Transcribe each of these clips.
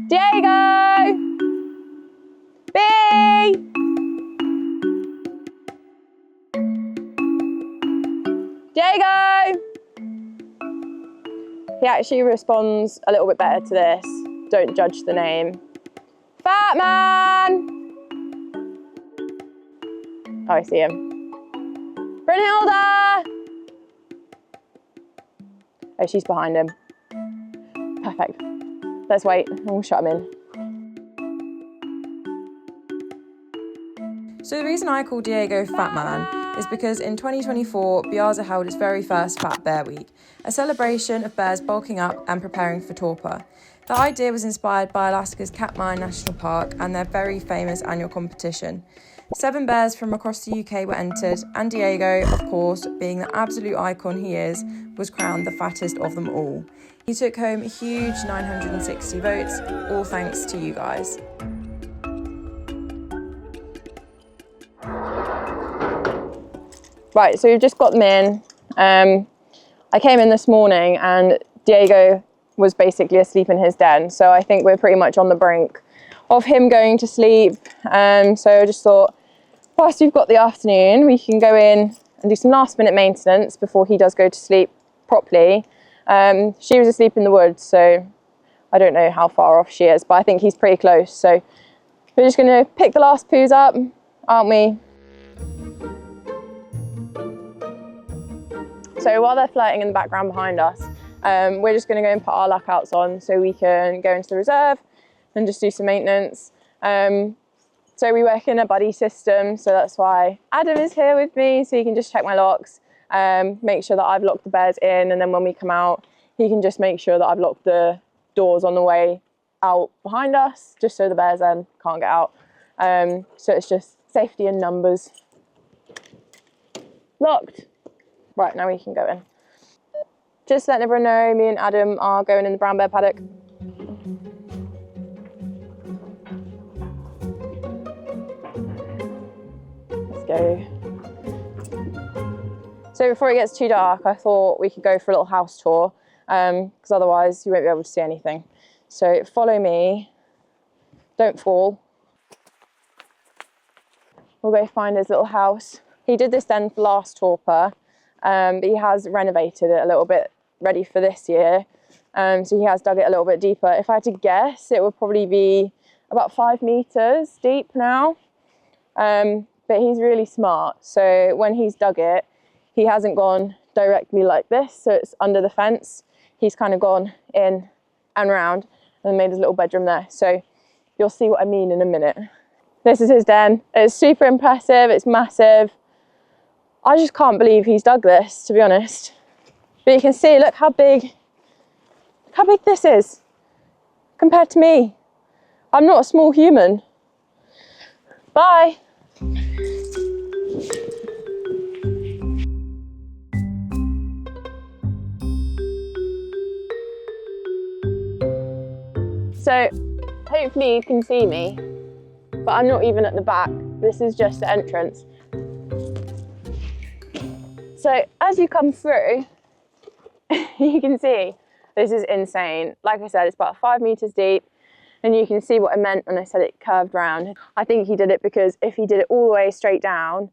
Diego! B! Diego! He actually responds a little bit better to this. Don't judge the name. Fat man! Oh, I see him. Brünhilda! Oh, she's behind him. Perfect. Let's wait and we'll shut him in. So the reason I call Diego Fat Man is because in 2024, Biarza held its very first Fat Bear Week, a celebration of bears bulking up and preparing for Torpor. The idea was inspired by Alaska's Katmai National Park and their very famous annual competition. 7 bears from across the UK were entered, and Diego, of course, being the absolute icon he is, was crowned the fattest of them all. He took home a huge 960 votes, all thanks to you guys. Right, so we've just got them in. I came in this morning and Diego was basically asleep in his den, so I think we're pretty much on the brink of him going to sleep. So I just thought, whilst we've got the afternoon, we can go in and do some last minute maintenance before he does go to sleep properly. She was asleep in the woods, so I don't know how far off she is, but I think he's pretty close. So we're just going to pick the last poos up, aren't we? So while they're flirting in the background behind us, we're just going to go and put our lockouts on so we can go into the reserve and just do some maintenance. So we work in a buddy system, so that's why Adam is here with me, so he can just check my locks, make sure that I've locked the bears in, and then when we come out, he can just make sure that I've locked the doors on the way out behind us, just so the bears then can't get out. So it's just safety in numbers. Locked. Right, now we can go in. Just letting everyone know, me and Adam are going in the brown bear paddock. Let's go. So before it gets too dark, I thought we could go for a little house tour, because otherwise you won't be able to see anything. So follow me, don't fall. We'll go find his little house. He did this then for last Torpor, but he has renovated it a little bit, ready for this year. So he has dug it a little bit deeper. If I had to guess, it would probably be about 5 meters deep now. But he's really smart. So when he's dug it, he hasn't gone directly like this, so it's under the fence. He's kind of gone in and round and made his little bedroom there. So you'll see what I mean in a minute. This is his den. It's super impressive, it's massive. I just can't believe he's dug this, to be honest. But you can see, look how big this is compared to me. I'm not a small human. Bye. So hopefully you can see me, but I'm not even at the back. This is just the entrance. So as you come through, you can see this is insane. Like I said, it's about 5 meters deep, and you can see what I meant when I said it curved round. I think he did it because if he did it all the way straight down,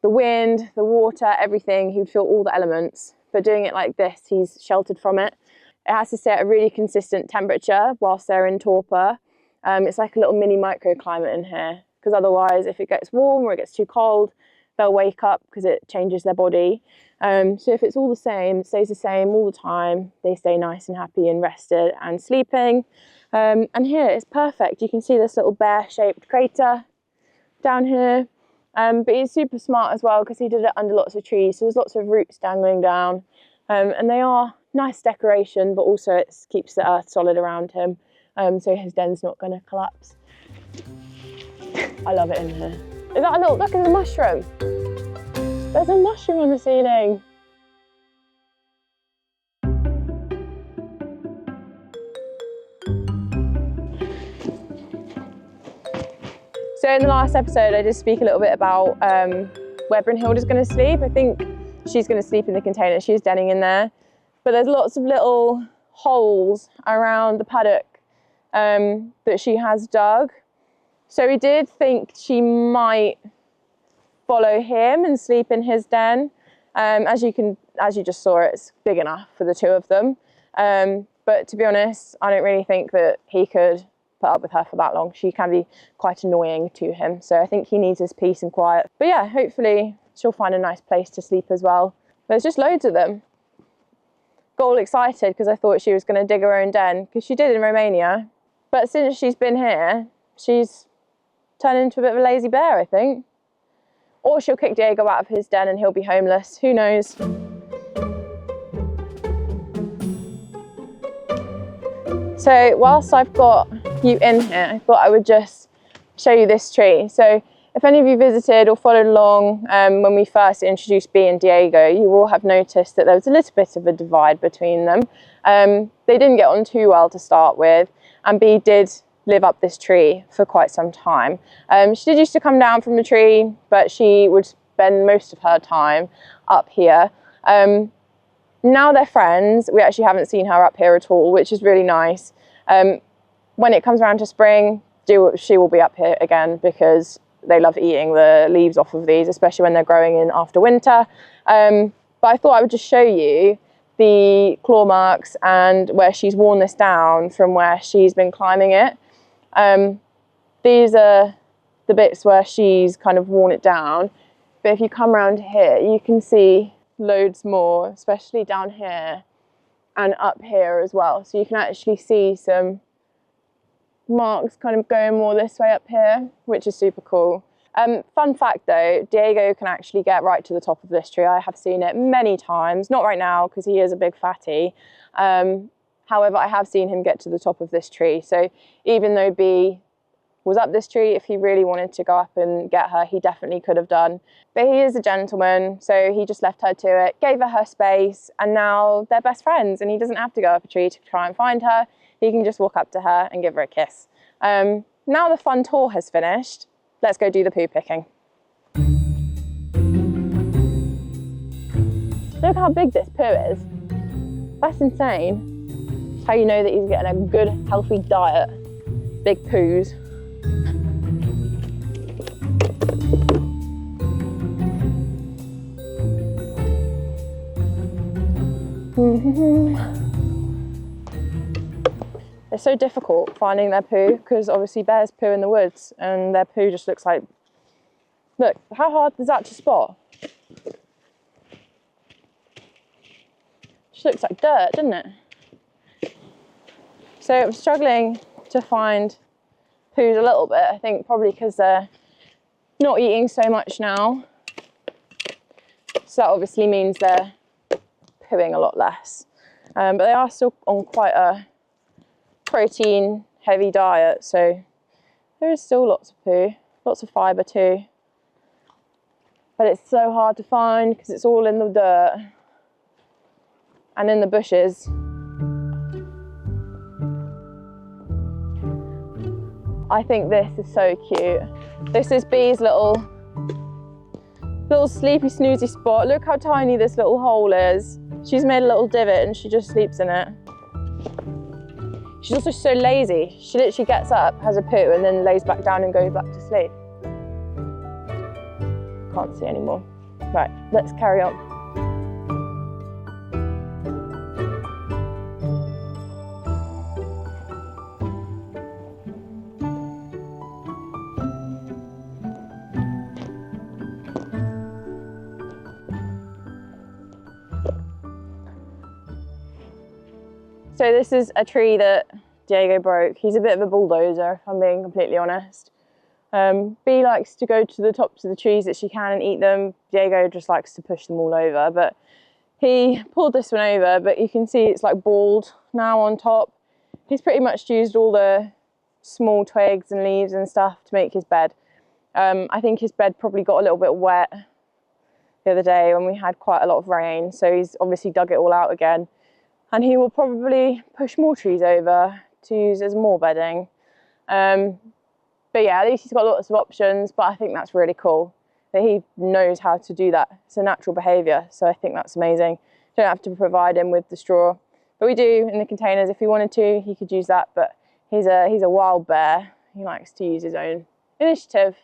the wind, the water, everything, he would feel all the elements. But doing it like this, he's sheltered from it. It has to stay at a really consistent temperature whilst they're in torpor. It's like a little mini microclimate in here, because otherwise if it gets warm or it gets too cold, they'll wake up because it changes their body. So if it's all the same, it stays the same all the time, they stay nice and happy and rested and sleeping. And here it's perfect. You can see this little bear-shaped crater down here. But he's super smart as well because he did it under lots of trees, so there's lots of roots dangling down. And they are nice decoration, but also it keeps the earth solid around him, so his den's not going to collapse. I love it in here. Is that a little, look at the mushroom. There's a mushroom on the ceiling. So in the last episode, I did speak a little bit about where Binhild is going to sleep. I think she's going to sleep in the container. She's denning in there. But there's lots of little holes around the paddock that she has dug. So he did think she might follow him and sleep in his den. As you just saw, it's big enough for the two of them. But to be honest, I don't really think that he could put up with her for that long. She can be quite annoying to him. So I think he needs his peace and quiet. But yeah, hopefully she'll find a nice place to sleep as well. There's just loads of them. Got all excited because I thought she was going to dig her own den, because she did in Romania. But since she's been here, she's turned into a bit of a lazy bear, I think. Or she'll kick Diego out of his den and he'll be homeless. Who knows? So whilst I've got you in here, I thought I would just show you this tree. So if any of you visited or followed along when we first introduced B and Diego, you will have noticed that there was a little bit of a divide between them. They didn't get on too well to start with, and B did live up this tree for quite some time. She did used to come down from the tree, but she would spend most of her time up here. Now they're friends. We actually haven't seen her up here at all, which is really nice. When it comes around to spring, she will be up here again, because they love eating the leaves off of these, especially when they're growing in after winter. But I thought I would just show you the claw marks and where she's worn this down from where she's been climbing it. These are the bits where she's kind of worn it down. But if you come around here, you can see loads more, especially down here and up here as well. So you can actually see some marks kind of going more this way up here, which is super cool. Fun fact though, Diego can actually get right to the top of this tree. I have seen it many times, not right now because he is a big fatty. However, I have seen him get to the top of this tree. So even though B was up this tree, if he really wanted to go up and get her, he definitely could have done. But he is a gentleman, so he just left her to it, gave her space, and now they're best friends, and he doesn't have to go up a tree to try and find her. He can just walk up to her and give her a kiss. Now the fun tour has finished, let's go do the poo picking. Look how big this poo is. That's insane. That's how you know that he's getting a good, healthy diet. Big poos. It's so difficult finding their poo, because obviously bears poo in the woods and their poo just looks like, look, how hard is that to spot? Just looks like dirt, doesn't it? So I'm struggling to find poos a little bit, I think probably because they're not eating so much now. So that obviously means they're pooing a lot less. But they are still on quite a protein heavy diet, so there is still lots of poo, lots of fibre too. But it's so hard to find because it's all in the dirt and in the bushes. I think this is so cute. This is Bee's little sleepy snoozy spot. Look how tiny this little hole is. She's made a little divot and she just sleeps in it. She's also so lazy. She literally gets up, has a poo, and then lays back down and goes back to sleep. Can't see anymore. Right, let's carry on. So this is a tree that Diego broke. He's a bit of a bulldozer, if I'm being completely honest. Bee likes to go to the tops of the trees that she can and eat them. Diego just likes to push them all over, but he pulled this one over, but you can see it's like bald now on top. He's pretty much used all the small twigs and leaves and stuff to make his bed. I think his bed probably got a little bit wet the other day when we had quite a lot of rain, so he's obviously dug it all out again. And he will probably push more trees over to use as more bedding. But yeah, at least he's got lots of options, but I think that's really cool that he knows how to do that. It's a natural behaviour, so I think that's amazing. Don't have to provide him with the straw. But we do in the containers. If he wanted to, he could use that, but He's a wild bear. He likes to use his own initiative.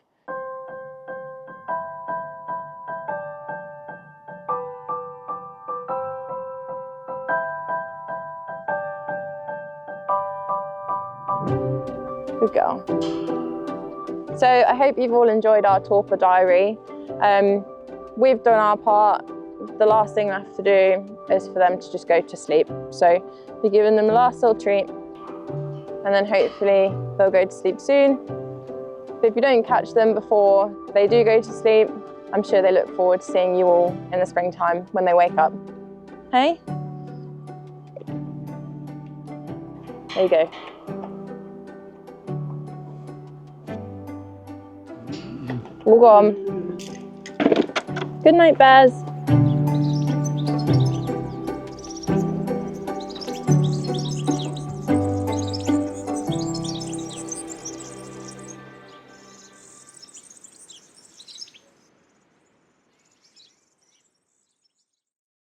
Good girl. So I hope you've all enjoyed our Torpor diary. We've done our part. The last thing we have to do is for them to just go to sleep. So we're giving them the last little treat, and then hopefully they'll go to sleep soon. But if you don't catch them before they do go to sleep, I'm sure they look forward to seeing you all in the springtime when they wake up. Hey? There you go. All gone. Good night, bears.